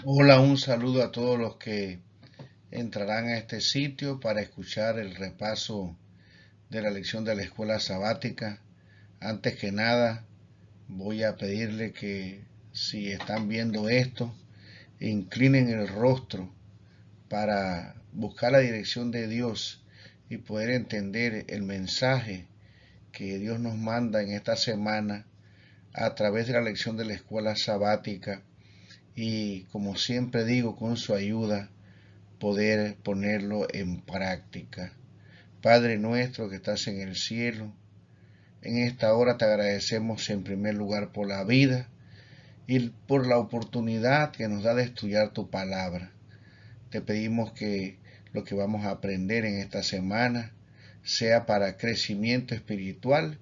Hola, un saludo a todos los que entrarán a este sitio para escuchar el repaso de la lección de la escuela sabática. Antes que nada, voy a pedirle que si están viendo esto, inclinen el rostro para buscar la dirección de Dios y poder entender el mensaje que Dios nos manda en esta semana a través de la lección de la escuela sabática y, como siempre digo, con su ayuda poder ponerlo en práctica. Padre nuestro que estás en el cielo, en esta hora te agradecemos en primer lugar por la vida y por la oportunidad que nos da de estudiar tu palabra. Te pedimos que lo que vamos a aprender en esta semana sea para crecimiento espiritual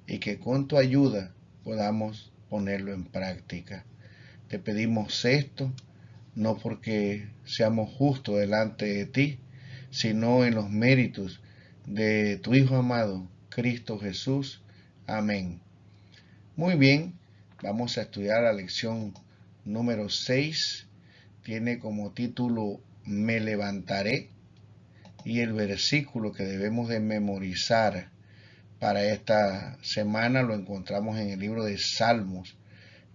y que con tu ayuda podamos ponerlo en práctica. Te pedimos esto no porque seamos justos delante de ti, sino en los méritos de tu Hijo amado, Cristo Jesús. Amén. Muy bien, vamos a estudiar la lección número 6. Tiene como título Me levantaré, y el versículo que debemos de memorizar para esta semana lo encontramos en el libro de Salmos,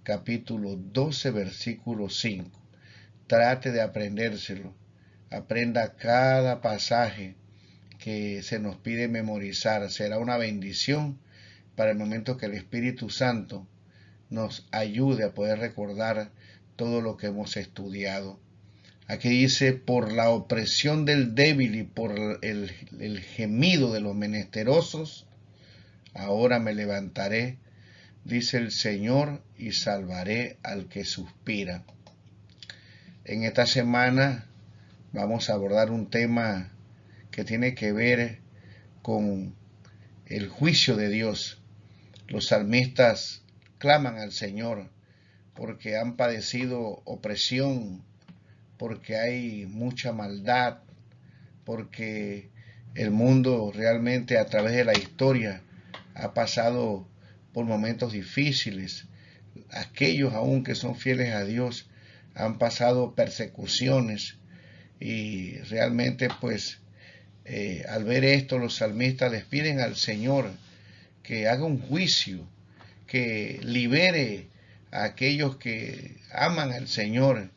capítulo 12, versículo 5. Trate de aprendérselo. Aprenda cada pasaje que se nos pide memorizar. Será una bendición para el momento que el Espíritu Santo nos ayude a poder recordar todo lo que hemos estudiado. Aquí dice, por la opresión del débil y por el gemido de los menesterosos, ahora me levantaré, dice el Señor, y salvaré al que suspira. En esta semana vamos a abordar un tema que tiene que ver con el juicio de Dios. Los salmistas claman al Señor porque han padecido opresión, porque hay mucha maldad, porque el mundo realmente a través de la historia ha pasado por momentos difíciles. Aquellos aún que son fieles a Dios han pasado persecuciones y realmente pues al ver esto los salmistas les piden al Señor que haga un juicio, que libere a aquellos que aman al Señor,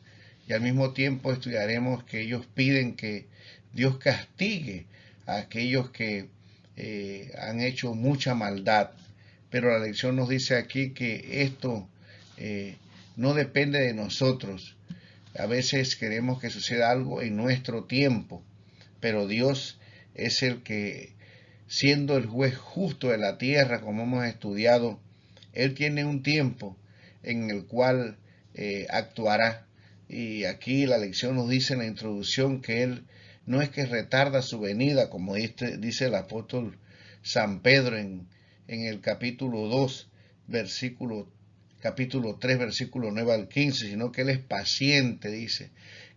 y al mismo tiempo estudiaremos que ellos piden que Dios castigue a aquellos que han hecho mucha maldad. Pero la lección nos dice aquí que esto eh, no depende de nosotros. A veces queremos que suceda algo en nuestro tiempo, pero Dios es el que, siendo el juez justo de la tierra, como hemos estudiado, Él tiene un tiempo en el cual actuará. Y aquí la lección nos dice en la introducción que Él no es que retarda su venida, como dice el apóstol San Pedro en el capítulo 2, capítulo 3, versículo 9 al 15, sino que Él es paciente, dice,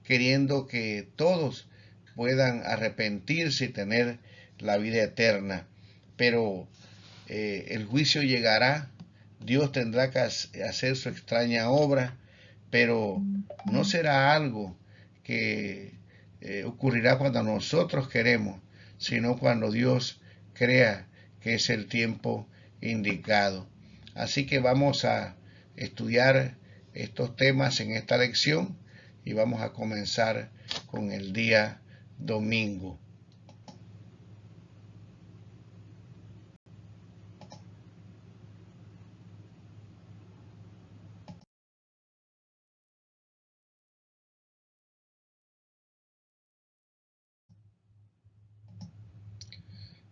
queriendo que todos puedan arrepentirse y tener la vida eterna. Pero el juicio llegará, Dios tendrá que hacer su extraña obra, pero no será algo que ocurrirá cuando nosotros queremos, sino cuando Dios crea que es el tiempo indicado. Así que vamos a estudiar estos temas en esta lección y vamos a comenzar con el día domingo.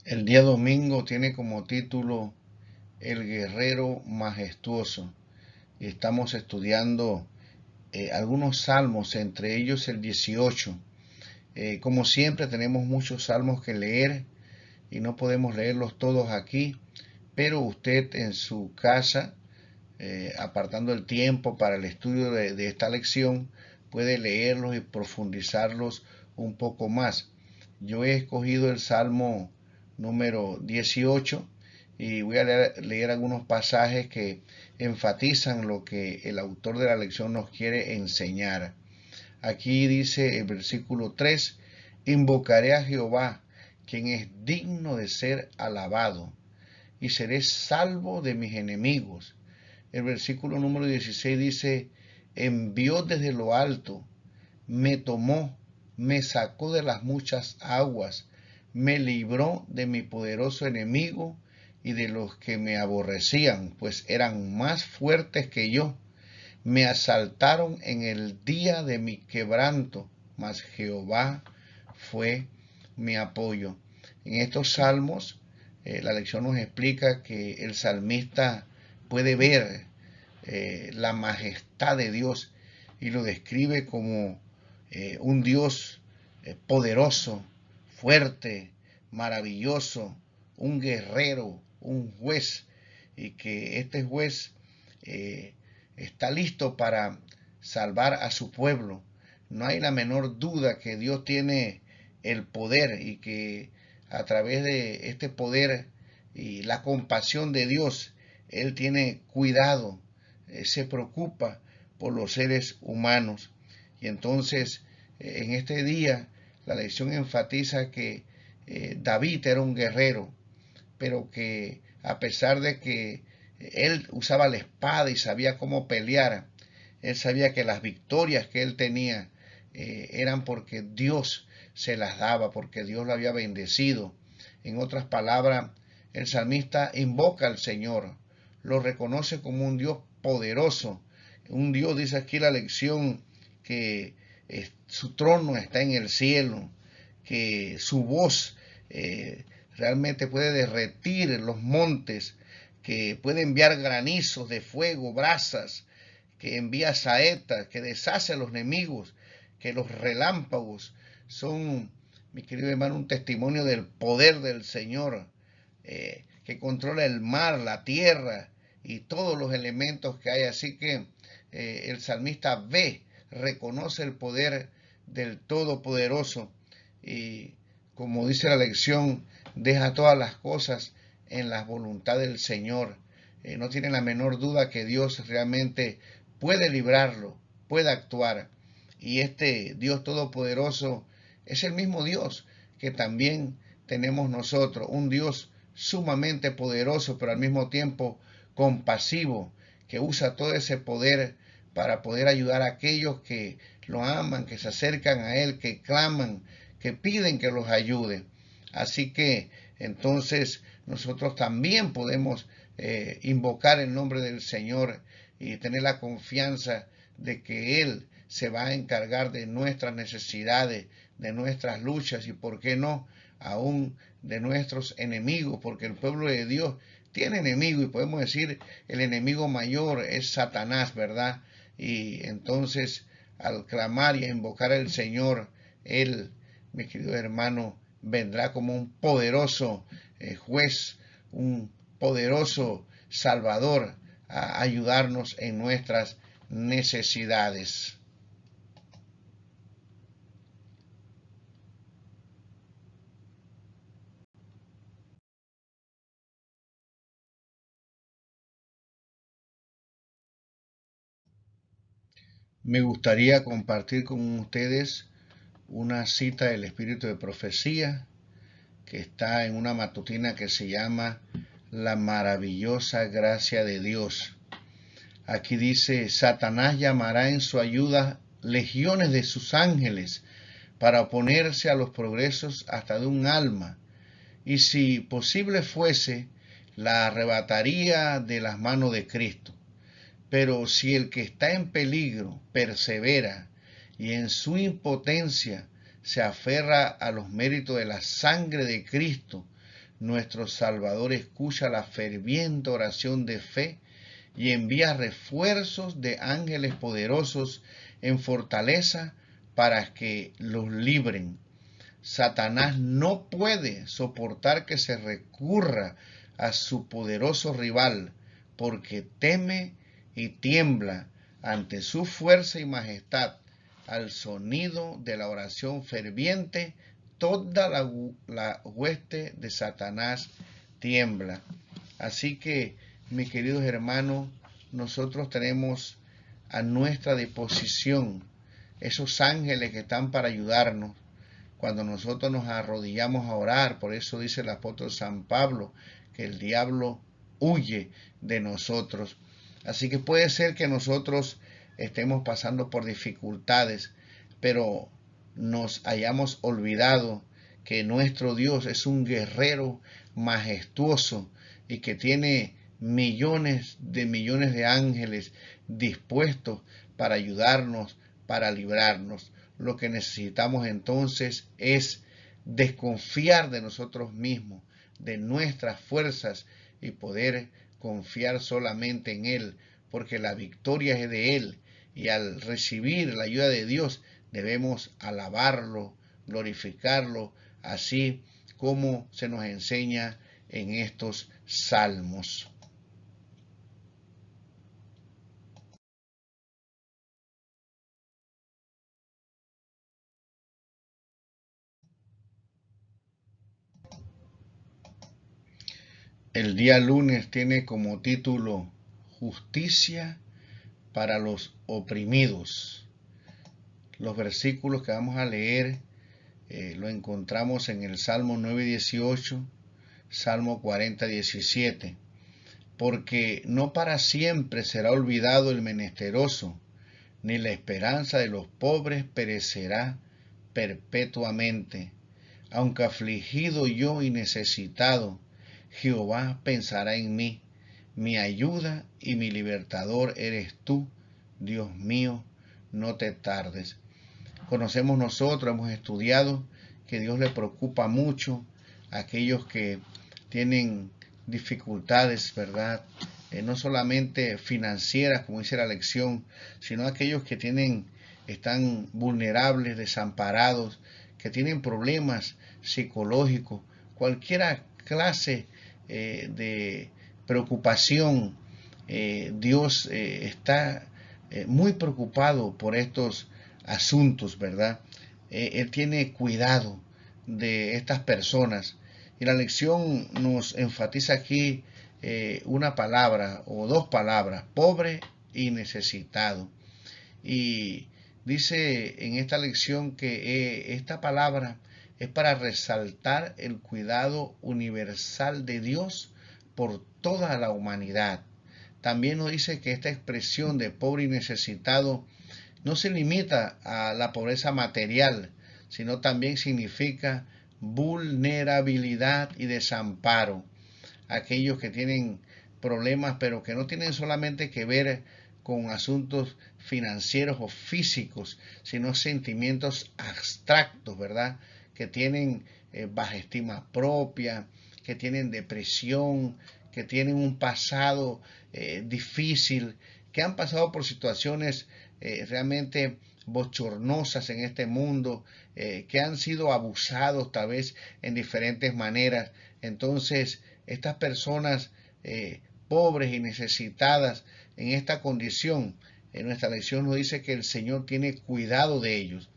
El día domingo tiene como título El guerrero majestuoso y estamos estudiando algunos salmos, entre ellos el 18. Como siempre tenemos muchos salmos que leer y no podemos leerlos todos aquí, pero usted en su casa, apartando el tiempo para el estudio de esta lección, puede leerlos y profundizarlos un poco más. Yo he escogido el Salmo número 18 y voy a leer algunos pasajes que enfatizan lo que el autor de la lección nos quiere enseñar. Aquí dice el versículo 3, invocaré a Jehová, quien es digno de ser alabado, y seré salvo de mis enemigos. El versículo número 16 dice, envió desde lo alto, me tomó, me sacó de las muchas aguas, me libró de mi poderoso enemigo y de los que me aborrecían, pues eran más fuertes que yo. Me asaltaron en el día de mi quebranto, mas Jehová fue mi apoyo. En estos salmos, la lección nos explica que el salmista puede ver la majestad de Dios y lo describe como un Dios poderoso, fuerte, maravilloso, un guerrero, un juez, y que este juez está listo para salvar a su pueblo. No hay la menor duda que Dios tiene el poder y que a través de este poder y la compasión de Dios, Él tiene cuidado, se preocupa por los seres humanos. Y entonces, en este día, la lección enfatiza que David era un guerrero, pero que a pesar de que él usaba la espada y sabía cómo pelear, él sabía que las victorias que él tenía eran porque Dios se las daba, porque Dios lo había bendecido. En otras palabras, el salmista invoca al Señor, lo reconoce como un Dios poderoso, un Dios, dice aquí la lección, que su trono está en el cielo, que su voz realmente puede derretir los montes, que puede enviar granizos de fuego, brasas, que envía saetas, que deshace a los enemigos, que los relámpagos son, mi querido hermano, un testimonio del poder del Señor, que controla el mar, la tierra y todos los elementos que hay. Así que el salmista ve, reconoce el poder del Todopoderoso y, como dice la lección, deja todas las cosas en la voluntad del Señor. No tiene la menor duda que Dios realmente puede librarlo, puede actuar. Y este Dios Todopoderoso es el mismo Dios que también tenemos nosotros, un Dios sumamente poderoso, pero al mismo tiempo compasivo, que usa todo ese poder para poder ayudar a aquellos que lo aman, que se acercan a Él, que claman, que piden que los ayude. Así que entonces nosotros también podemos invocar el nombre del Señor y tener la confianza de que Él se va a encargar de nuestras necesidades, de nuestras luchas y, por qué no, aún de nuestros enemigos, porque el pueblo de Dios tiene enemigos y podemos decir el enemigo mayor es Satanás, ¿verdad? Y entonces al clamar y a invocar al Señor, Él, mi querido hermano, vendrá como un poderoso juez, un poderoso Salvador a ayudarnos en nuestras necesidades. Me gustaría compartir con ustedes una cita del Espíritu de Profecía que está en una matutina que se llama La maravillosa gracia de Dios. Aquí dice, Satanás llamará en su ayuda legiones de sus ángeles para oponerse a los progresos hasta de un alma, y si posible fuese, la arrebataría de las manos de Cristo. Pero si el que está en peligro persevera y en su impotencia se aferra a los méritos de la sangre de Cristo, nuestro Salvador escucha la ferviente oración de fe y envía refuerzos de ángeles poderosos en fortaleza para que los libren. Satanás no puede soportar que se recurra a su poderoso rival, porque teme y tiembla ante su fuerza y majestad. Al sonido de la oración ferviente, toda la hueste de Satanás tiembla. Así que, mis queridos hermanos, nosotros tenemos a nuestra disposición esos ángeles que están para ayudarnos cuando nosotros nos arrodillamos a orar. Por eso dice el apóstol San Pablo que el diablo huye de nosotros. Así que puede ser que nosotros estemos pasando por dificultades, pero nos hayamos olvidado que nuestro Dios es un guerrero majestuoso y que tiene millones de ángeles dispuestos para ayudarnos, para librarnos. Lo que necesitamos entonces es desconfiar de nosotros mismos, de nuestras fuerzas, y poder confiar solamente en Él, porque la victoria es de Él, y al recibir la ayuda de Dios debemos alabarlo, glorificarlo, así como se nos enseña en estos salmos. El día lunes tiene como título Justicia para los oprimidos. Los versículos que vamos a leer lo encontramos en el Salmo 9:18, Salmo 40:17. Porque no para siempre será olvidado el menesteroso, ni la esperanza de los pobres perecerá perpetuamente. Aunque afligido yo y necesitado, Jehová pensará en mí. Mi ayuda y mi libertador eres tú, Dios mío, no te tardes. Conocemos nosotros, hemos estudiado que Dios le preocupa mucho a aquellos que tienen dificultades, ¿verdad? No solamente financieras, como dice la lección, sino aquellos que están vulnerables, desamparados, que tienen problemas psicológicos, cualquier clase de preocupación. Dios está muy preocupado por estos asuntos, ¿verdad? Él tiene cuidado de estas personas. Y la lección nos enfatiza aquí una palabra o dos palabras: pobre y necesitado. Y dice en esta lección que esta palabra es para resaltar el cuidado universal de Dios por toda la humanidad. También nos dice que esta expresión de pobre y necesitado no se limita a la pobreza material, sino también significa vulnerabilidad y desamparo. Aquellos que tienen problemas, pero que no tienen solamente que ver con asuntos financieros o físicos, sino sentimientos abstractos, ¿verdad? Que tienen baja estima propia, que tienen depresión, que tienen un pasado difícil, que han pasado por situaciones realmente bochornosas en este mundo, que han sido abusados tal vez en diferentes maneras. Entonces, estas personas pobres y necesitadas en esta condición, en nuestra lección nos dice que el Señor tiene cuidado de ellos.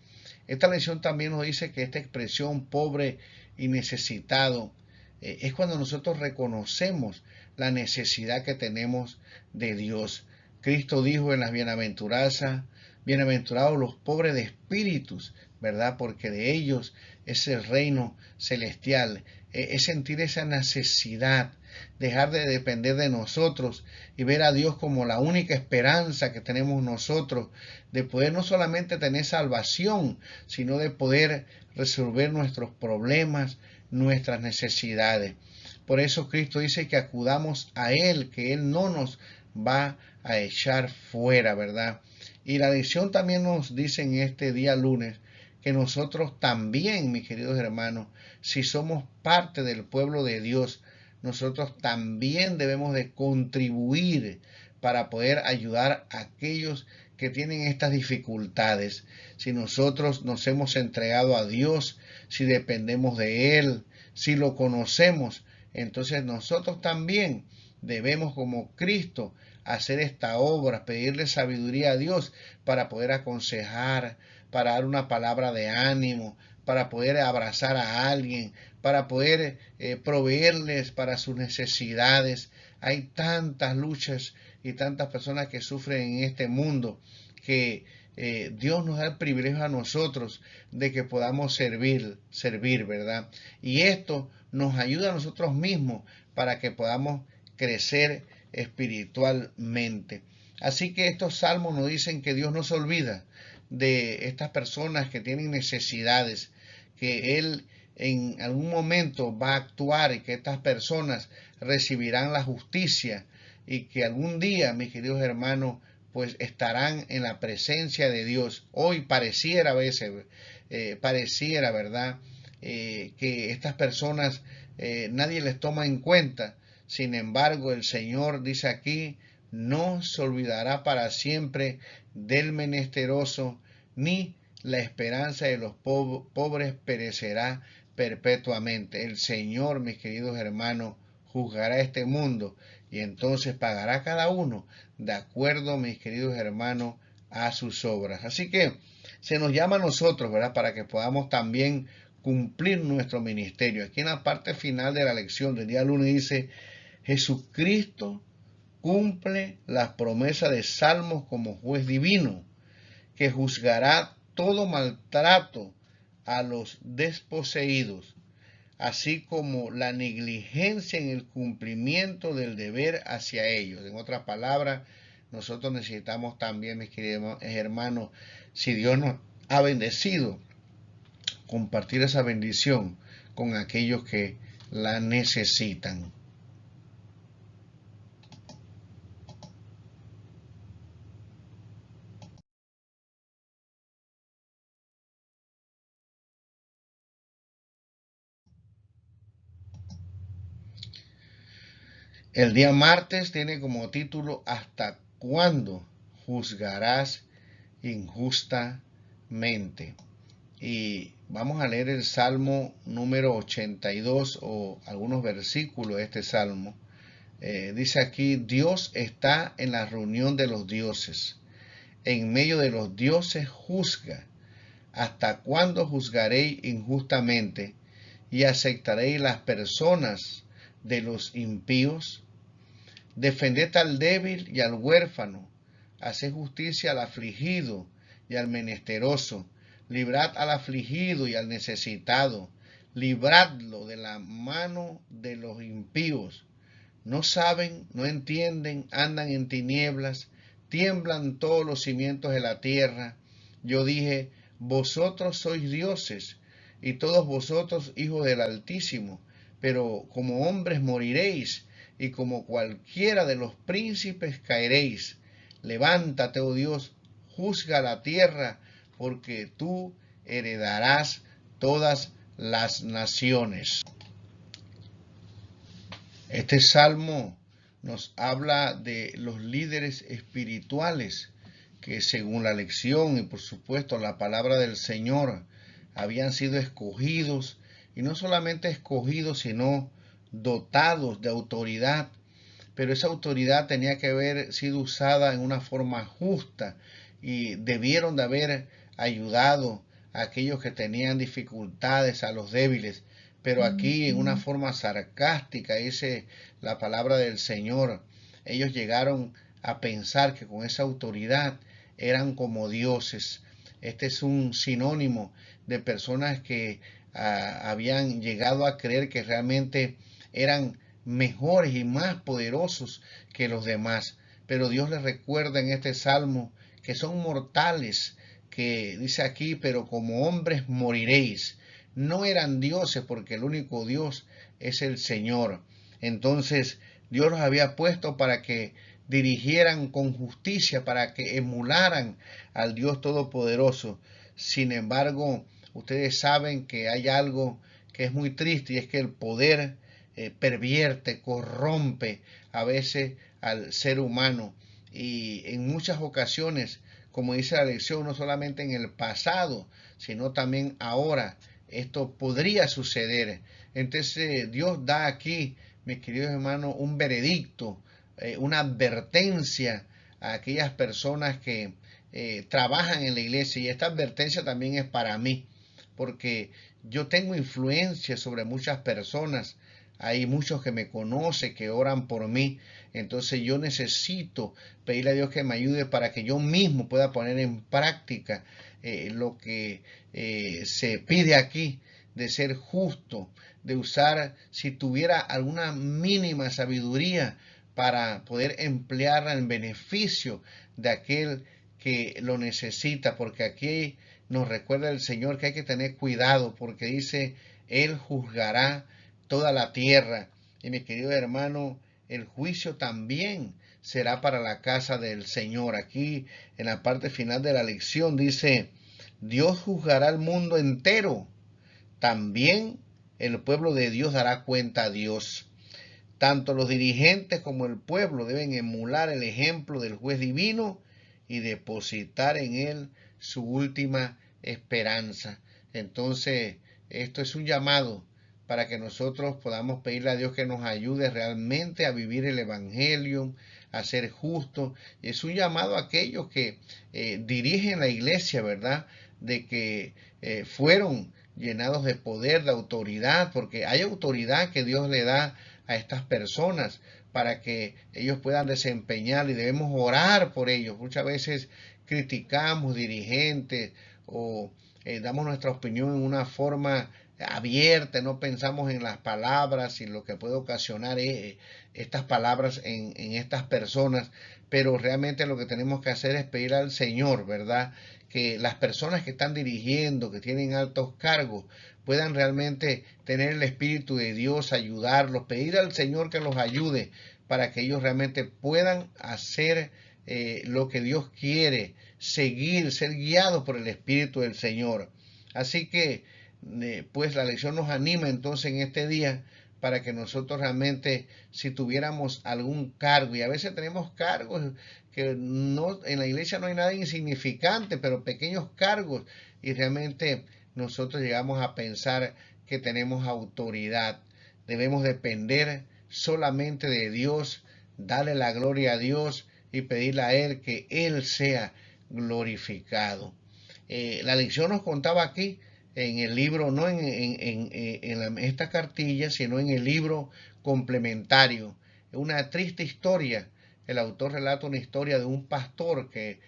Esta lección también nos dice que esta expresión pobre y necesitado es cuando nosotros reconocemos la necesidad que tenemos de Dios. Cristo dijo en las bienaventuranzas, bienaventurados los pobres de espíritus, ¿verdad? Porque de ellos es el reino celestial. Es sentir esa necesidad, dejar de depender de nosotros y ver a Dios como la única esperanza que tenemos nosotros, de poder no solamente tener salvación, sino de poder resolver nuestros problemas, nuestras necesidades. Por eso Cristo dice que acudamos a Él, que Él no nos va a echar fuera, ¿verdad? Y la lección también nos dice en este día lunes que nosotros también, mis queridos hermanos, si somos parte del pueblo de Dios, nosotros también debemos de contribuir para poder ayudar a aquellos que tienen estas dificultades. Si nosotros nos hemos entregado a Dios, si dependemos de Él, si lo conocemos, entonces nosotros también debemos, como Cristo, hacer esta obra, pedirle sabiduría a Dios para poder aconsejar, para dar una palabra de ánimo, para poder abrazar a alguien, para poder proveerles para sus necesidades. Hay tantas luchas y tantas personas que sufren en este mundo que Dios nos da el privilegio a nosotros de que podamos servir, ¿verdad? Y esto nos ayuda a nosotros mismos para que podamos crecer espiritualmente. Así que estos salmos nos dicen que Dios no se olvida de estas personas que tienen necesidades, que Él en algún momento va a actuar y que estas personas recibirán la justicia y que algún día, mis queridos hermanos, pues estarán en la presencia de Dios. Hoy pareciera a veces, pareciera, ¿verdad? Que estas personas nadie les toma en cuenta. Sin embargo, el Señor dice aquí, no se olvidará para siempre del menesteroso, ni la esperanza de los pobres perecerá perpetuamente. El Señor, mis queridos hermanos, juzgará este mundo y entonces pagará cada uno de acuerdo, mis queridos hermanos, a sus obras. Así que se nos llama a nosotros, ¿verdad? Para que podamos también cumplir nuestro ministerio. Aquí en la parte final de la lección del día lunes dice, Jesucristo cumple las promesas de Salmos como juez divino, que juzgará todo maltrato a los desposeídos, así como la negligencia en el cumplimiento del deber hacia ellos. En otras palabras, nosotros necesitamos también, mis queridos hermanos, si Dios nos ha bendecido, compartir esa bendición con aquellos que la necesitan. El día martes tiene como título ¿Hasta cuándo juzgarás injustamente? Y vamos a leer el Salmo número 82 o algunos versículos de este Salmo. Dice aquí, Dios está en la reunión de los dioses. En medio de los dioses juzga. ¿Hasta cuándo juzgaréis injustamente y aceptaréis las personas de los impíos? Defended al débil y al huérfano, haced justicia al afligido y al menesteroso, librad al afligido y al necesitado, libradlo de la mano de los impíos. No saben, no entienden, andan en tinieblas, tiemblan todos los cimientos de la tierra. Yo dije, vosotros sois dioses, y todos vosotros hijos del Altísimo, pero como hombres moriréis, y como cualquiera de los príncipes caeréis. Levántate, oh Dios, juzga la tierra, porque tú heredarás todas las naciones. Este salmo nos habla de los líderes espirituales que según la lección y por supuesto la palabra del Señor habían sido escogidos y no solamente escogidos sino dotados de autoridad, pero esa autoridad tenía que haber sido usada en una forma justa y debieron de haber ayudado a aquellos que tenían dificultades, a los débiles, pero aquí en una forma sarcástica dice la palabra del Señor. Ellos llegaron a pensar que con esa autoridad eran como dioses. Este es un sinónimo de personas que habían llegado a creer que realmente eran mejores y más poderosos que los demás. Pero Dios les recuerda en este salmo que son mortales, que dice aquí, pero como hombres moriréis. No eran dioses porque el único Dios es el Señor. Entonces Dios los había puesto para que dirigieran con justicia, para que emularan al Dios Todopoderoso. Sin embargo, ustedes saben que hay algo que es muy triste y es que el poder pervierte, corrompe a veces al ser humano y en muchas ocasiones, como dice la lección, no solamente en el pasado, sino también ahora, esto podría suceder. Entonces Dios da aquí, mis queridos hermanos, un veredicto, una advertencia a aquellas personas que trabajan en la iglesia y esta advertencia también es para mí, porque yo tengo influencia sobre muchas personas hay muchos que me conocen, que oran por mí. Entonces yo necesito pedirle a Dios que me ayude para que yo mismo pueda poner en práctica lo que se pide aquí, de ser justo, de usar, si tuviera alguna mínima sabiduría, para poder emplearla en beneficio de aquel que lo necesita, porque aquí nos recuerda el Señor que hay que tener cuidado, porque dice, Él juzgará toda la tierra. Y mi querido hermano, el juicio también será para la casa del Señor. Aquí en la parte final de la lección dice, Dios juzgará al mundo entero. También el pueblo de Dios dará cuenta a Dios. Tanto los dirigentes como el pueblo deben emular el ejemplo del juez divino y depositar en él su última esperanza. Entonces, esto es un llamado para que nosotros podamos pedirle a Dios que nos ayude realmente a vivir el Evangelio, a ser justos. Es un llamado a aquellos que dirigen la iglesia, ¿verdad? De que fueron llenados de poder, de autoridad, porque hay autoridad que Dios le da a estas personas para que ellos puedan desempeñar, y debemos orar por ellos. Muchas veces criticamos dirigentes o damos nuestra opinión en una forma abierta, no pensamos en las palabras y lo que puede ocasionar estas palabras en estas personas, pero realmente lo que tenemos que hacer es pedir al Señor, ¿verdad? Que las personas que están dirigiendo, que tienen altos cargos, puedan realmente tener el Espíritu de Dios, ayudarlos, pedir al Señor que los ayude para que ellos realmente puedan hacer lo que Dios quiere, seguir, ser guiados por el Espíritu del Señor. Así que, pues la lección nos anima entonces en este día para que nosotros realmente, si tuviéramos algún cargo, y a veces tenemos cargos que no, en la iglesia no hay nada insignificante, pero pequeños cargos, y realmente nosotros llegamos a pensar que tenemos autoridad. Debemos depender solamente de Dios, darle la gloria a Dios y pedirle a Él que Él sea glorificado. La lección nos contaba aquí en el libro, no en esta cartilla, sino en el libro complementario. Una triste historia. El autor relata una historia de un pastor que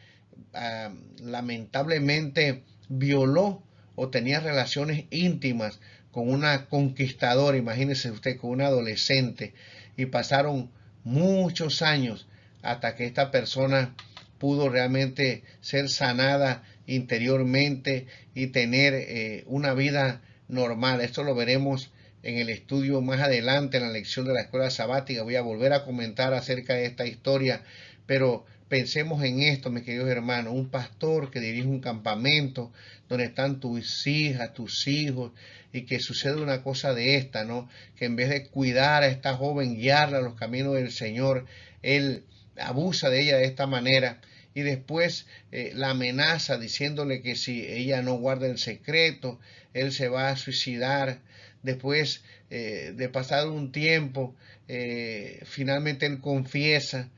lamentablemente violó o tenía relaciones íntimas con una conquistadora, imagínese usted, con una adolescente, y pasaron muchos años hasta que esta persona pudo realmente ser sanada interiormente y tener una vida normal. Esto lo veremos en el estudio más adelante, en la lección de la escuela sabática. Voy a volver a comentar acerca de esta historia, pero pensemos en esto, mis queridos hermanos. Un pastor que dirige un campamento donde están tus hijas, tus hijos, y que sucede una cosa de esta, ¿no? Que en vez de cuidar a esta joven, guiarla a los caminos del Señor, él abusa de ella de esta manera, y después la amenaza diciéndole que si ella no guarda el secreto, él se va a suicidar. Después de pasar un tiempo, finalmente él confiesa,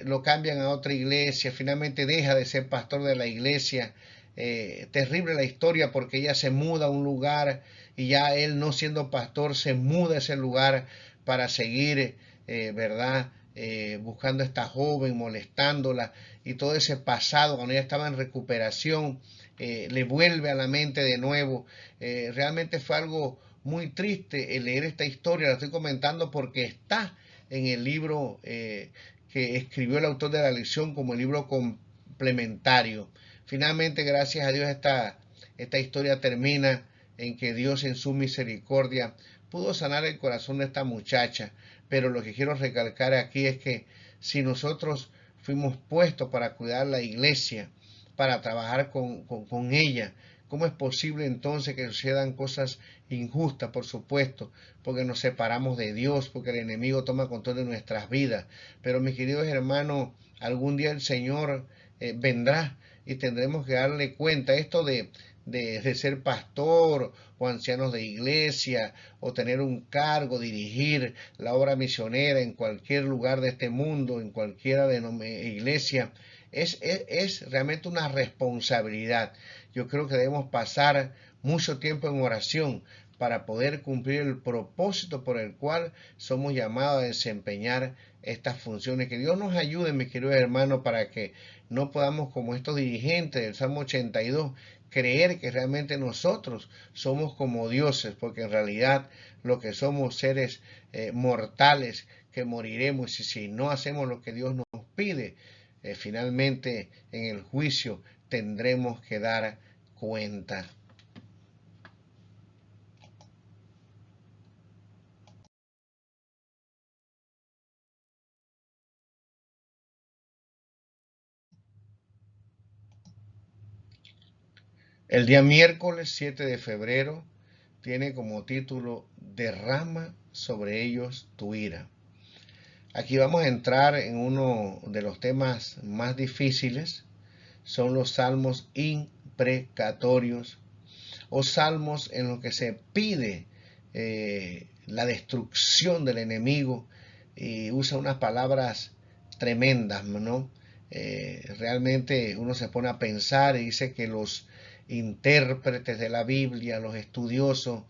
lo cambian a otra iglesia, finalmente deja de ser pastor de la iglesia. Terrible la historia, porque ella se muda a un lugar y ya él, no siendo pastor, se muda a ese lugar para seguir, ¿verdad? Buscando a esta joven, molestándola, y todo ese pasado, cuando ella estaba en recuperación, le vuelve a la mente de nuevo. Realmente fue algo muy triste el leer esta historia. La estoy comentando porque está en el libro que escribió el autor de la lección como el libro complementario. Finalmente, gracias a Dios, esta historia termina en que Dios, en su misericordia, pudo sanar el corazón de esta muchacha. Pero lo que quiero recalcar aquí es que si nosotros fuimos puestos para cuidar la iglesia, para trabajar con ella, ¿cómo es posible entonces que sucedan cosas injustas? Por supuesto, porque nos separamos de Dios, porque el enemigo toma control de nuestras vidas. Pero mis queridos hermanos, algún día el Señor vendrá y tendremos que darle cuenta. Esto de ser pastor o ancianos de iglesia o tener un cargo, dirigir la obra misionera en cualquier lugar de este mundo, en cualquiera de iglesia, es realmente una responsabilidad. Yo creo que debemos pasar mucho tiempo en oración para poder cumplir el propósito por el cual somos llamados a desempeñar estas funciones. Que Dios nos ayude, mis queridos hermanos, para que no podamos, como estos dirigentes del Salmo 82, creer que realmente nosotros somos como dioses, porque en realidad lo que somos seres mortales que moriremos, y si no hacemos lo que Dios nos pide, finalmente en el juicio tendremos que dar cuenta. El día miércoles 7 de febrero tiene como título Derrama sobre ellos tu ira. Aquí vamos a entrar en uno de los temas más difíciles, son los salmos imprecatorios o salmos en los que se pide la destrucción del enemigo y usa unas palabras tremendas, ¿no? Realmente uno se pone a pensar y dice que los intérpretes de la Biblia, los estudiosos,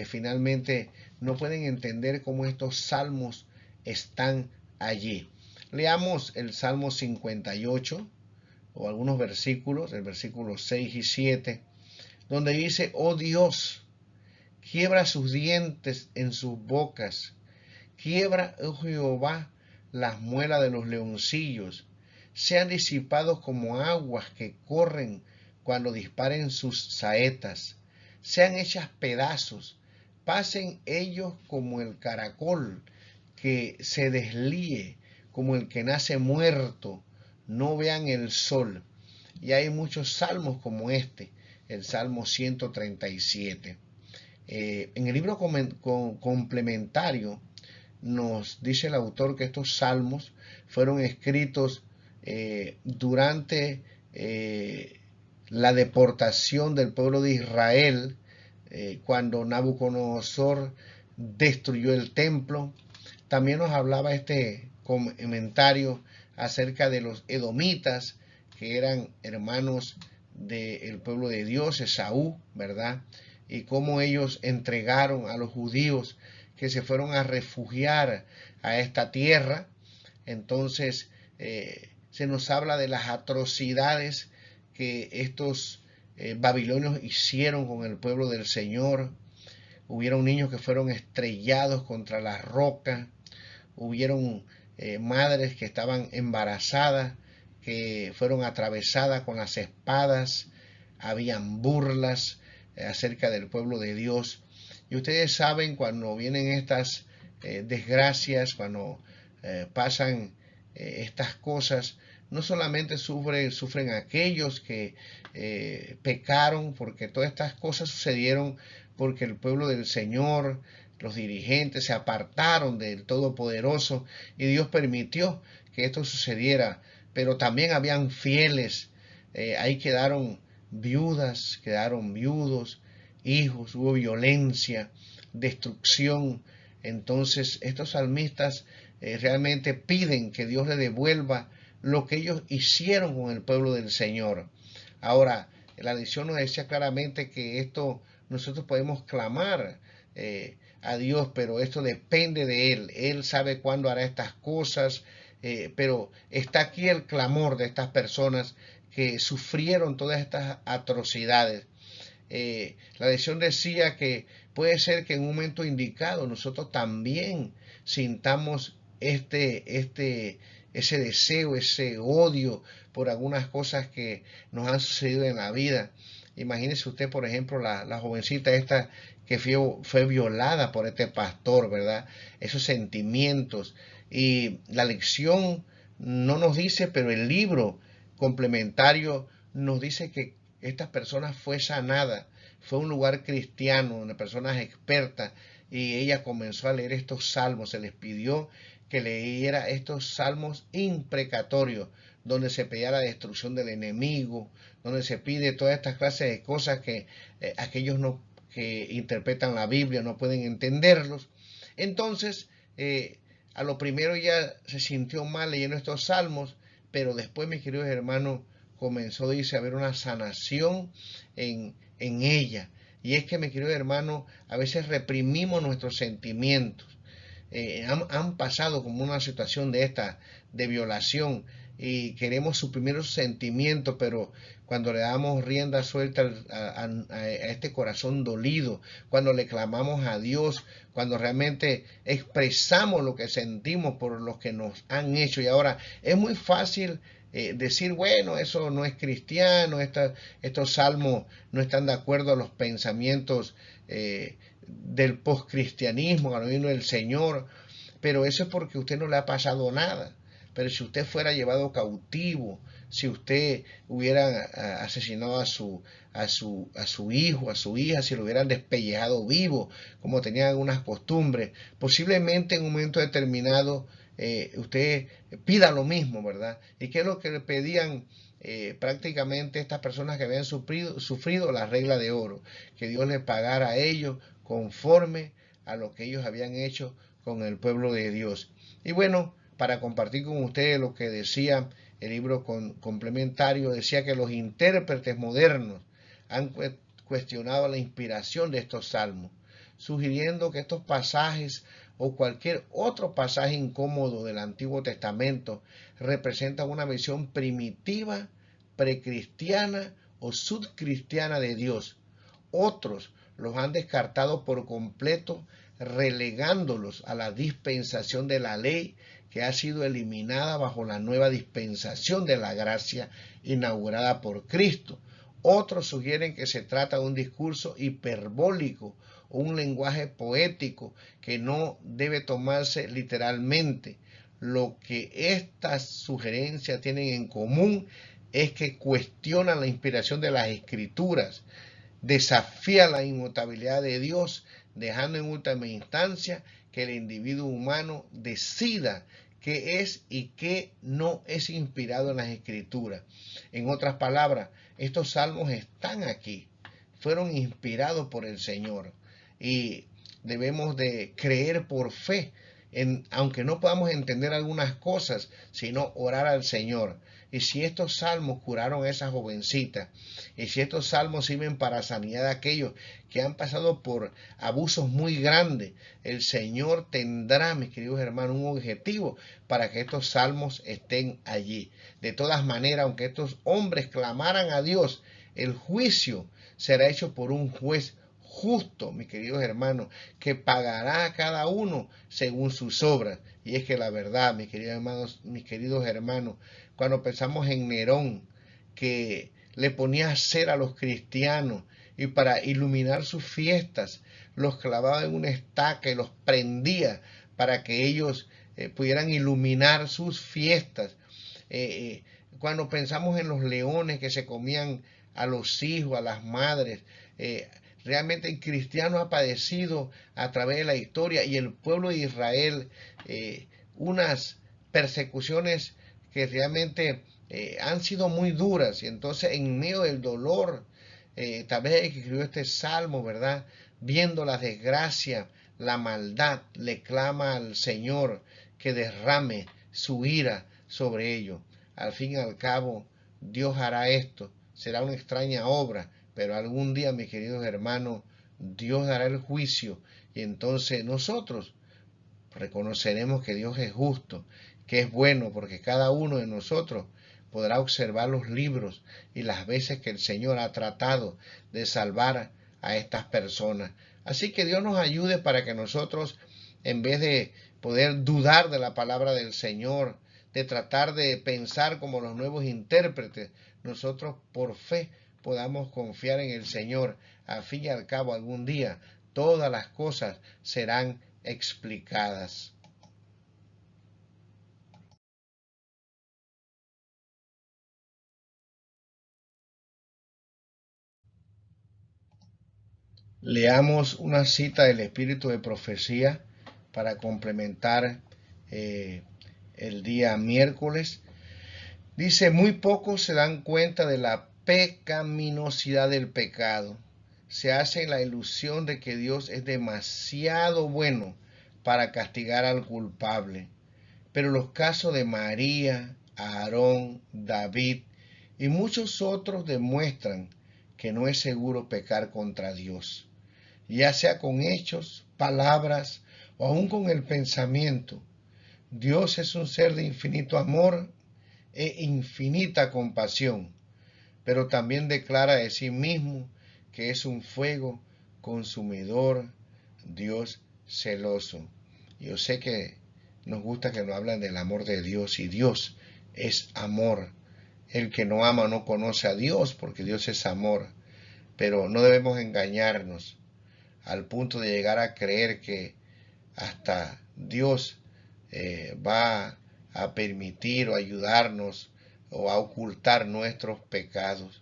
finalmente no pueden entender cómo estos salmos están allí. Leamos el Salmo 58 o algunos versículos, el versículo 6 y 7, donde dice: oh Dios, quiebra sus dientes en sus bocas, quiebra, oh Jehová, las muelas de los leoncillos, sean disipados como aguas que corren cuando disparen sus saetas, sean hechas pedazos, pasen ellos como el caracol que se deslíe, como el que nace muerto, no vean el sol. Y hay muchos salmos como este, el Salmo 137. En el libro complementario nos dice el autor que estos salmos fueron escritos durante la deportación del pueblo de Israel, cuando Nabucodonosor destruyó el templo. También nos hablaba este comentario acerca de los edomitas, que eran hermanos del pueblo de Dios, Esaú, ¿verdad? Y cómo ellos entregaron a los judíos que se fueron a refugiar a esta tierra. Entonces se nos habla de las atrocidades que estos babilonios hicieron con el pueblo del Señor. Hubieron niños que fueron estrellados contra las rocas, hubieron madres que estaban embarazadas, que fueron atravesadas con las espadas, habían burlas acerca del pueblo de Dios. Y ustedes saben, cuando vienen estas desgracias, cuando pasan estas cosas, no solamente sufren aquellos que pecaron, porque todas estas cosas sucedieron porque el pueblo del Señor, los dirigentes, se apartaron del Todopoderoso y Dios permitió que esto sucediera. Pero también habían fieles, ahí quedaron viudas, quedaron viudos, hijos, hubo violencia, destrucción. Entonces estos salmistas realmente piden que Dios les devuelva lo que ellos hicieron con el pueblo del Señor. Ahora, la lección nos decía claramente que esto nosotros podemos clamar a Dios, pero esto depende de Él. Él sabe cuándo hará estas cosas, pero está aquí el clamor de estas personas que sufrieron todas estas atrocidades. La lección decía que puede ser que en un momento indicado nosotros también sintamos ese deseo, ese odio por algunas cosas que nos han sucedido en la vida. Imagínese usted, por ejemplo, la jovencita esta que fue violada por este pastor, ¿verdad? Esos sentimientos. Y la lección no nos dice, pero el libro complementario nos dice que esta persona fue sanada, fue un lugar cristiano, donde personas expertas, y ella comenzó a leer estos salmos, se les pidió que leyera estos salmos imprecatorios, donde se pedía la destrucción del enemigo, donde se pide todas estas clases de cosas que aquellos que interpretan la Biblia no pueden entenderlos. Entonces, a lo primero ella se sintió mal leyendo estos salmos, pero después, mis queridos hermanos, comenzó, dice, a haber una sanación en ella. Y es que, mi querido hermano, a veces reprimimos nuestros sentimientos. Han pasado como una situación de esta, de violación, y queremos suprimir esos sentimientos, pero cuando le damos rienda suelta a este corazón dolido, cuando le clamamos a Dios, cuando realmente expresamos lo que sentimos por lo que nos han hecho. Y ahora es muy fácil decir, bueno, eso no es cristiano, estos salmos no están de acuerdo a los pensamientos del poscristianismo, al reino del Señor, pero eso es porque a usted no le ha pasado nada. Pero si usted fuera llevado cautivo, si usted hubiera asesinado a su hijo, a su hija, si lo hubieran despellejado vivo, como tenían algunas costumbres, posiblemente en un momento determinado usted pida lo mismo, ¿verdad? ¿Y qué es lo que le pedían prácticamente estas personas que habían sufrido la regla de oro? Que Dios les pagara a ellos conforme a lo que ellos habían hecho con el pueblo de Dios. Y bueno, para compartir con ustedes lo que decía el libro complementario, decía que los intérpretes modernos han cuestionado la inspiración de estos salmos, sugiriendo que estos pasajes o cualquier otro pasaje incómodo del Antiguo Testamento representan una visión primitiva, precristiana o subcristiana de Dios. Otros los han descartado por completo, relegándolos a la dispensación de la ley que ha sido eliminada bajo la nueva dispensación de la gracia inaugurada por Cristo. Otros sugieren que se trata de un discurso hiperbólico o un lenguaje poético que no debe tomarse literalmente. Lo que estas sugerencias tienen en común es que cuestionan la inspiración de las escrituras, desafía la inmutabilidad de Dios, dejando en última instancia que el individuo humano decida qué es y qué no es inspirado en las escrituras. En otras palabras, estos salmos están aquí, fueron inspirados por el Señor y debemos de creer por fe, aunque no podamos entender algunas cosas, sino orar al Señor. Y si estos salmos curaron a esa jovencita, y si estos salmos sirven para sanidad de aquellos que han pasado por abusos muy grandes, el Señor tendrá, mis queridos hermanos, un objetivo para que estos salmos estén allí. De todas maneras, aunque estos hombres clamaran a Dios, el juicio será hecho por un juez justo, mis queridos hermanos, que pagará a cada uno según sus obras. Y es que la verdad, mis queridos hermanos, cuando pensamos en Nerón, que le ponía cera a los cristianos y para iluminar sus fiestas los clavaba en una estaca y los prendía para que ellos pudieran iluminar sus fiestas. Cuando pensamos en los leones que se comían a los hijos, a las madres, realmente el cristiano ha padecido a través de la historia y el pueblo de Israel unas persecuciones que realmente han sido muy duras. Y entonces en medio del dolor, tal vez el que escribió este salmo, ¿verdad? Viendo la desgracia, la maldad, le clama al Señor que derrame su ira sobre ellos. Al fin y al cabo, Dios hará esto. Será una extraña obra, pero algún día, mis queridos hermanos, Dios dará el juicio y entonces nosotros reconoceremos que Dios es justo, que es bueno, porque cada uno de nosotros podrá observar los libros y las veces que el Señor ha tratado de salvar a estas personas. Así que Dios nos ayude para que nosotros, en vez de poder dudar de la palabra del Señor, de tratar de pensar como los nuevos intérpretes, nosotros por fe podamos confiar en el Señor. Al fin y al cabo, algún día todas las cosas serán explicadas. Leamos una cita del Espíritu de Profecía para complementar eh, el día miércoles. Dice, muy pocos se dan cuenta de la pecaminosidad del pecado. Se hace la ilusión de que Dios es demasiado bueno para castigar al culpable. Pero los casos de María, Aarón, David y muchos otros demuestran que no es seguro pecar contra Dios, ya sea con hechos, palabras o aún con el pensamiento. Dios es un ser de infinito amor e infinita compasión, pero también declara de sí mismo que es un fuego consumidor, Dios celoso. Yo sé que nos gusta que nos hablen del amor de Dios, y Dios es amor. El que no ama no conoce a Dios, porque Dios es amor. Pero no debemos engañarnos al punto de llegar a creer que hasta Dios va a permitir o ayudarnos o a ocultar nuestros pecados.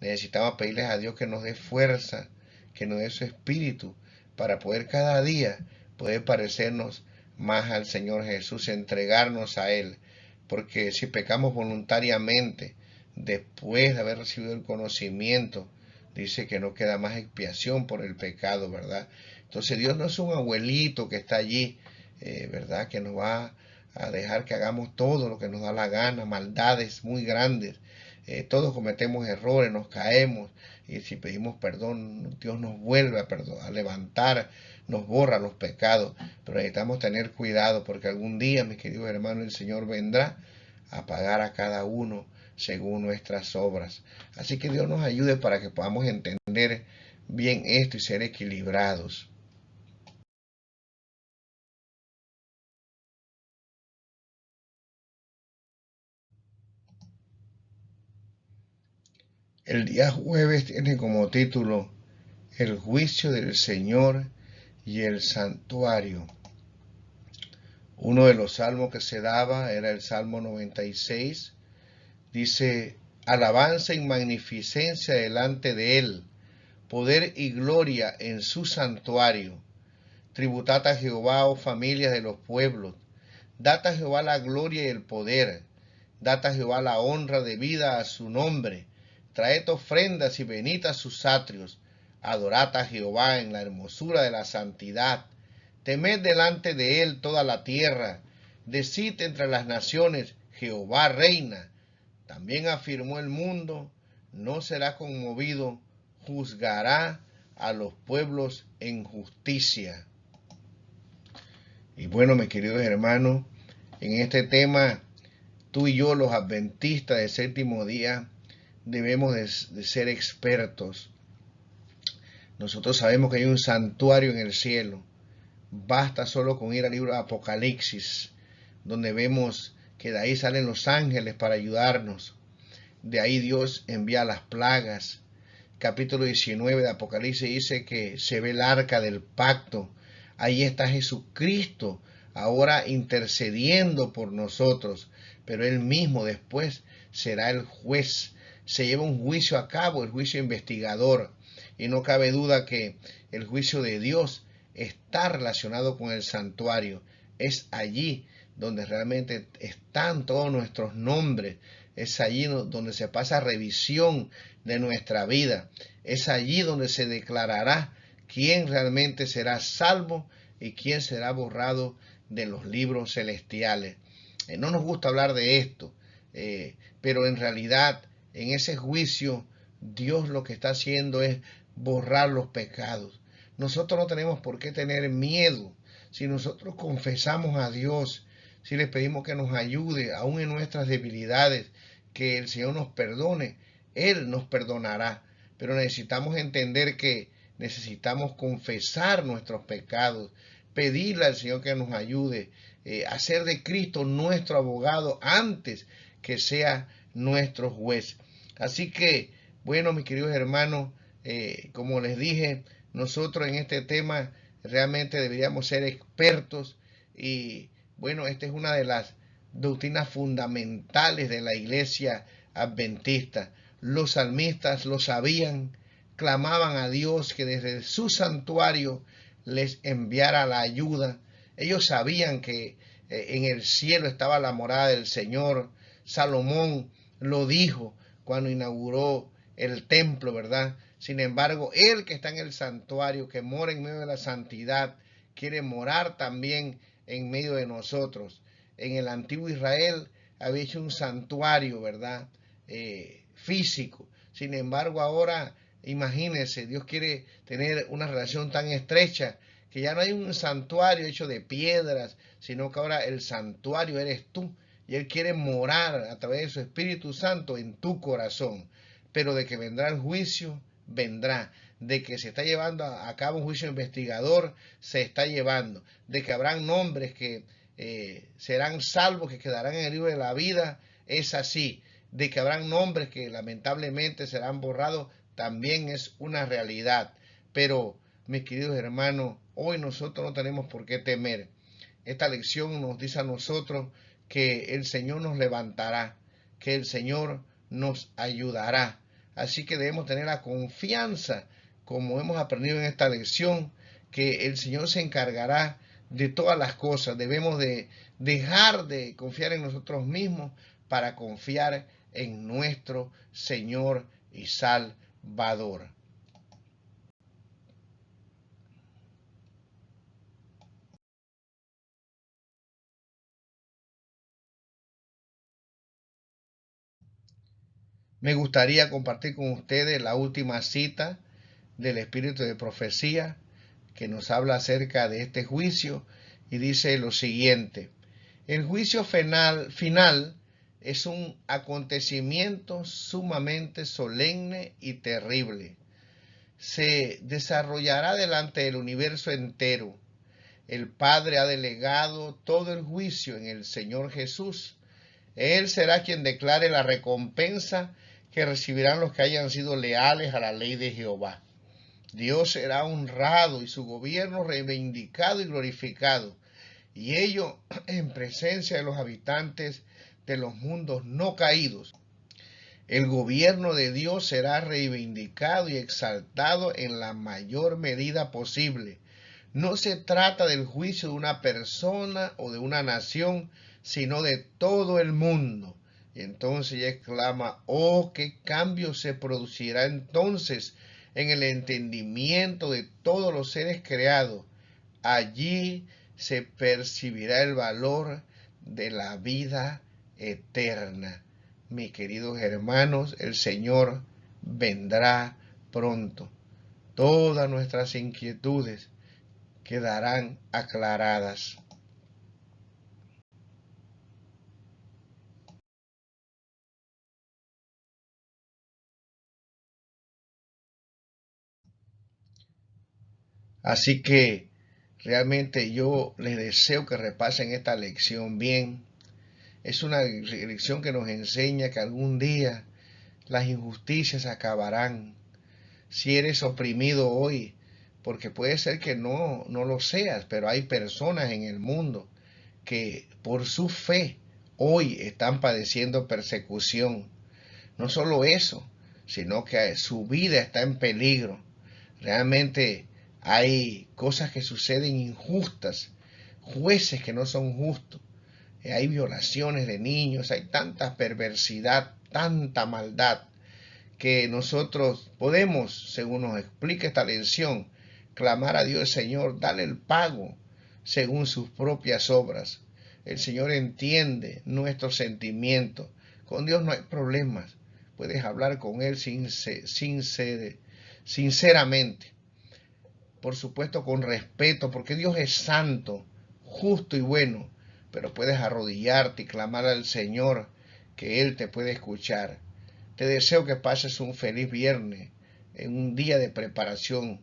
Necesitamos pedirles a Dios que nos dé fuerza, que nos dé su espíritu, para poder cada día poder parecernos más al Señor Jesús, entregarnos a Él. Porque si pecamos voluntariamente, después de haber recibido el conocimiento, dice que no queda más expiación por el pecado, ¿verdad? Entonces Dios no es un abuelito que está allí, ¿verdad? Que nos va a dejar que hagamos todo lo que nos da la gana, maldades muy grandes. Todos cometemos errores, nos caemos, y si pedimos perdón, Dios nos vuelve a levantar, nos borra los pecados. Pero necesitamos tener cuidado, porque algún día, mis queridos hermanos, el Señor vendrá a pagar a cada uno según nuestras obras. Así que Dios nos ayude para que podamos entender bien esto y ser equilibrados. El día jueves tiene como título El juicio del Señor y el santuario. Uno de los salmos que se daba era el Salmo 96. Dice: alabanza y magnificencia delante de él, poder y gloria en su santuario. Tributad a Jehová, oh familias de los pueblos. Dad a Jehová la gloria y el poder. Dad a Jehová la honra debida a su nombre. Traed ofrendas y venid a sus atrios. Adorad a Jehová en la hermosura de la santidad. Temed delante de él toda la tierra. Decid entre las naciones: Jehová reina. También afirmó el mundo, no será conmovido, juzgará a los pueblos en justicia. Y bueno, mis queridos hermanos, en este tema, tú y yo, los adventistas del séptimo día, debemos de ser expertos. Nosotros sabemos que hay un santuario en el cielo. Basta solo con ir al libro de Apocalipsis, donde vemos que de ahí salen los ángeles para ayudarnos. De ahí Dios envía las plagas. Capítulo 19 de Apocalipsis dice que se ve el arca del pacto. Ahí está Jesucristo ahora intercediendo por nosotros, pero Él mismo después será el juez. Se lleva un juicio a cabo, el juicio investigador, y no cabe duda que el juicio de Dios está relacionado con el santuario. Es allí donde realmente están todos nuestros nombres. Es allí donde se pasa revisión de nuestra vida. Es allí donde se declarará quién realmente será salvo y quién será borrado de los libros celestiales. No nos gusta hablar de esto, pero en realidad en ese juicio Dios lo que está haciendo es borrar los pecados. Nosotros no tenemos por qué tener miedo. Si nosotros confesamos a Dios, si le pedimos que nos ayude aún en nuestras debilidades, que el Señor nos perdone, Él nos perdonará. Pero necesitamos entender que necesitamos confesar nuestros pecados, pedirle al Señor que nos ayude, hacer de Cristo nuestro abogado antes que sea nuestro juez. Así que, bueno, mis queridos hermanos, como les dije, nosotros en este tema realmente deberíamos ser expertos, y bueno, esta es una de las doctrinas fundamentales de la iglesia adventista. Los salmistas lo sabían, clamaban a Dios que desde su santuario les enviara la ayuda. Ellos sabían que en el cielo estaba la morada del Señor. Salomón lo dijo cuando inauguró el templo, ¿verdad? Sin embargo, Él que está en el santuario, que mora en medio de la santidad, quiere morar también en medio de nosotros. En el antiguo Israel había hecho un santuario, ¿verdad? Físico. Sin embargo, ahora Imagínense, Dios quiere tener una relación tan estrecha que ya no hay un santuario hecho de piedras, sino que ahora el santuario eres tú. Y Él quiere morar a través de su Espíritu Santo en tu corazón. Pero de que vendrá el juicio, vendrá. De que se está llevando a cabo un juicio investigador, se está llevando. De que habrán nombres que serán salvos, que quedarán en el libro de la vida, es así. De que habrán nombres que lamentablemente serán borrados, también es una realidad. Pero, mis queridos hermanos, hoy nosotros no tenemos por qué temer. Esta lección nos dice a nosotros que el Señor nos levantará, que el Señor nos ayudará. Así que debemos tener la confianza, como hemos aprendido en esta lección, que el Señor se encargará de todas las cosas. Debemos de dejar de confiar en nosotros mismos para confiar en nuestro Señor y Salvador. Me gustaría compartir con ustedes la última cita del Espíritu de Profecía que nos habla acerca de este juicio y dice lo siguiente: el juicio final es un acontecimiento sumamente solemne y terrible. Se desarrollará delante del universo entero. El Padre ha delegado todo el juicio en el Señor Jesús. Él será quien declare la recompensa que recibirán los que hayan sido leales a la ley de Jehová. Dios será honrado y su gobierno reivindicado y glorificado, y ello en presencia de los habitantes de los mundos no caídos. El gobierno de Dios será reivindicado y exaltado en la mayor medida posible. No se trata del juicio de una persona o de una nación, sino de todo el mundo. Y entonces ella exclama: oh, qué cambio se producirá entonces en el entendimiento de todos los seres creados. Allí se percibirá el valor de la vida eterna. Mis queridos hermanos, el Señor vendrá pronto. Todas nuestras inquietudes quedarán aclaradas. Así que realmente yo les deseo que repasen esta lección bien. Es una lección que nos enseña que algún día las injusticias acabarán. Si eres oprimido hoy, porque puede ser que no lo seas, pero hay personas en el mundo que por su fe hoy están padeciendo persecución. No solo eso, sino que su vida está en peligro. Realmente hay cosas que suceden injustas, jueces que no son justos, hay violaciones de niños, hay tanta perversidad, tanta maldad, que nosotros podemos, según nos explica esta lección, clamar a Dios: Señor, dale el pago según sus propias obras. El Señor entiende nuestros sentimientos. Con Dios no hay problemas. Puedes hablar con Él sinceramente. Por supuesto con respeto, porque Dios es santo, justo y bueno. Pero puedes arrodillarte y clamar al Señor, que Él te puede escuchar. Te deseo que pases un feliz viernes, en un día de preparación,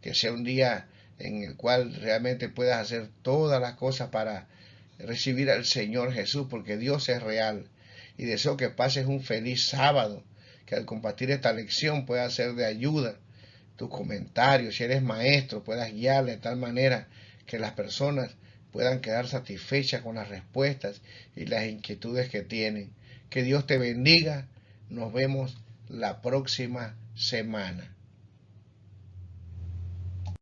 que sea un día en el cual realmente puedas hacer todas las cosas para recibir al Señor Jesús, porque Dios es real. Y deseo que pases un feliz sábado, que al compartir esta lección pueda ser de ayuda. Tus comentarios, si eres maestro, puedas guiarle de tal manera que las personas puedan quedar satisfechas con las respuestas y las inquietudes que tienen. Que Dios te bendiga. Nos vemos la próxima semana.